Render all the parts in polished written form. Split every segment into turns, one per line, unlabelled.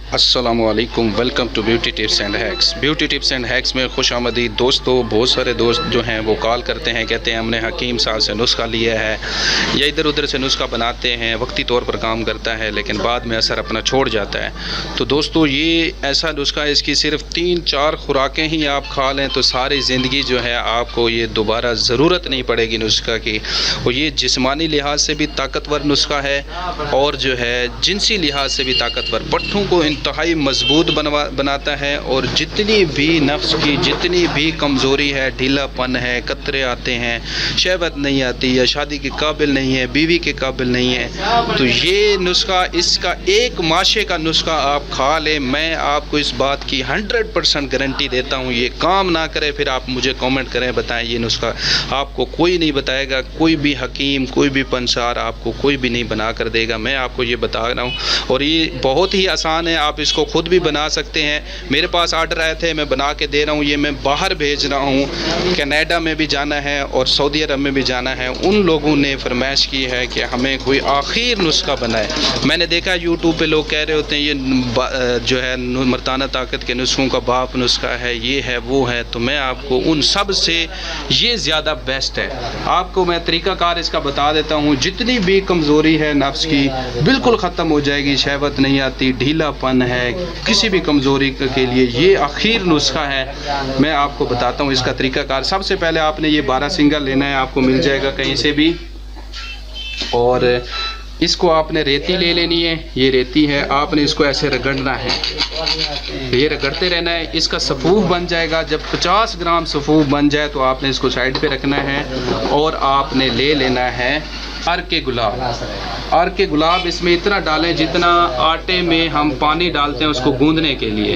अस्सलामुअलैकुम, welcome to beauty tips and hacks. Beauty tips and hacks में खुश आमदीद दोस्तों। बहुत सारे दोस्त जो हैं वो कॉल करते हैं, कहते हैं हमने हकीम साहब से नुस्खा लिया है या इधर उधर से नुस्खा बनाते हैं, वक्ती तौर पर काम करता है लेकिन बाद में असर अपना छोड़ जाता है। तो दोस्तों ये ऐसा नुस्खा है, इसकी सिर्फ 3-4 खुराकें ही आप खा लें तो सारी ज़िंदगी जो है आपको ये दोबारा ज़रूरत नहीं पड़ेगी नुस्खा की। और ये जिस्मानी लिहाज से भी ताकतवर नुस्खा है और जो है जिनसी लिहाज से भी ताकतवर, पट्ठों को इंतहाई मजबूत बनाता है और जितनी भी नफ्स की जितनी भी कमज़ोरी है, ढीलापन है, कतरे आते हैं, शहवत नहीं आती या शादी के काबिल नहीं है, बीवी के काबिल नहीं है, तो ये नुस्खा, इसका एक माशे का नुस्खा आप खा लें, मैं आपको इस बात की 100% गारंटी देता हूँ। ये काम ना करे फिर आप मुझे कमेंट करें, बताएं ये नुस्खा आपको कोई नहीं बताएगा, कोई भी हकीम, कोई भी पंसार आपको कोई भी नहीं बना कर देगा। मैं आपको ये बता रहा हूँ और ये बहुत ही आसान है, आप इसको खुद भी बना सकते हैं। मेरे पास आर्डर आए थे, मैं बना के दे रहा हूँ। ये मैं बाहर भेज रहा हूँ, कनाडा में भी जाना है और सऊदी अरब में भी जाना है। उन लोगों ने फरमाइश की है कि हमें कोई आखिर नुस्खा बनाए। मैंने देखा यूट्यूब पे लोग कह रहे होते हैं ये जो है मर्दाना ताकत के नुस्खों का बाप नुस्खा है, ये है वो है। तो मैं आपको उन सब से ये ज़्यादा बेस्ट है। आपको मैं तरीक़ाकार इसका बता देता हूँ। जितनी भी कमज़ोरी है नफ्स की बिल्कुल ख़त्म हो जाएगी, शहवत नहीं आती, ढीलापन है, किसी भी कमज़ोरी के लिए ये आखिर नुस्खा है। मैं आपको बताता हूँ इसका तरीक़ाकार। सबसे पहले आपने ये 12 सिंगल लेना है, आपको मिल जाएगा कहीं से भी। और इसको आपने रेती ले लेनी है, ये रेती है, आपने इसको ऐसे रगड़ना है, ये रगड़ते रहना है। इसका सफ़ूफ बन जाएगा। जब 50 ग्राम सफ़ूफ बन जाए तो आपने इसको साइड पे रखना है और आपने ले लेना है अर्क के गुलाब। अर्क के गुलाब इसमें इतना डालें जितना आटे में हम पानी डालते हैं उसको गूंदने के लिए।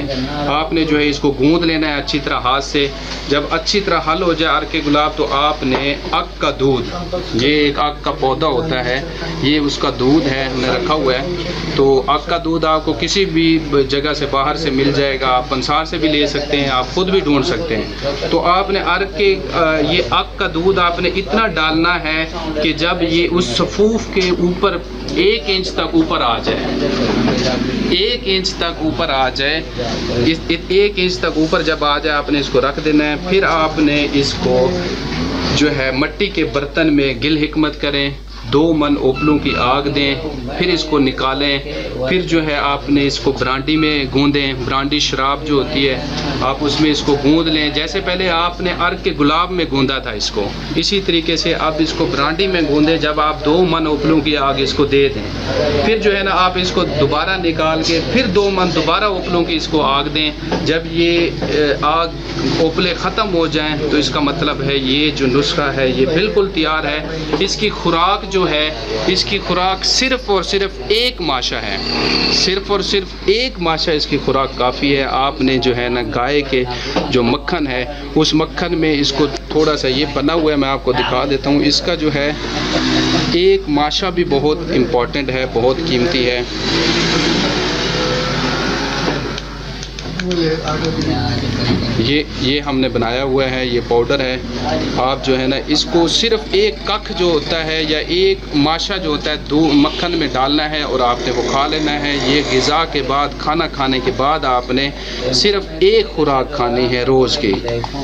आपने जो है इसको गूंद लेना है अच्छी तरह हाथ से। जब अच्छी तरह हल हो जाए अर्क के गुलाब तो आपने अक का दूध, ये एक अक का पौधा होता है, ये उसका दूध है, हमने रखा हुआ है। तो अक का दूध आपको किसी भी जगह से बाहर से मिल जाएगा, आप पंसार से भी ले सकते हैं, आप खुद भी ढूंढ सकते हैं। तो आपने अर्क के ये अक का दूध आपने इतना डालना है कि जब ये उस सफ़ूफ के ऊपर 1 इंच तक ऊपर आ जाए, 1 इंच तक ऊपर आ जाए, इस 1 इंच तक ऊपर जब आ जाए आपने इसको रख देना है। फिर आपने इसको जो है मिट्टी के बर्तन में गिल हिकमत करें, 2 मन ओपलों की आग दें, फिर इसको निकालें। फिर जो है आपने इसको ब्रांडी में गूंदें, ब्रांडी शराब जो होती है आप उसमें इसको गूंद लें। जैसे पहले आपने अर्क के गुलाब में गूंदा था इसको, इसी तरीके से अब इसको ब्रांडी में गूंदें। जब आप 2 मन ओपलों की आग इसको दे दें, फिर जो है ना आप इसको दोबारा निकाल के फिर 2 मन दोबारा ओपलों की इसको आग दें। जब ये आग ओपले ख़त्म हो जाएं तो इसका मतलब है ये जो नुस्खा है ये बिल्कुल तैयार है। इसकी खुराक जो है, इसकी खुराक सिर्फ़ और सिर्फ 1 माशा है, सिर्फ़ और सिर्फ 1 माशा इसकी खुराक काफ़ी है। आपने जो है ना गाय के जो मक्खन है उस मक्खन में इसको थोड़ा सा, ये बना हुआ है मैं आपको दिखा देता हूँ, इसका जो है 1 माशा भी बहुत इम्पॉर्टेंट है, बहुत कीमती है। ये हमने बनाया हुआ है, ये पाउडर है। आप जो है ना इसको सिर्फ 1 कख जो होता है या 1 माशा जो होता है 2 मक्खन में डालना है और आपने वो खा लेना है। ये ग़िज़ा के बाद, खाना खाने के बाद आपने सिर्फ 1 खुराक खानी है रोज़ की।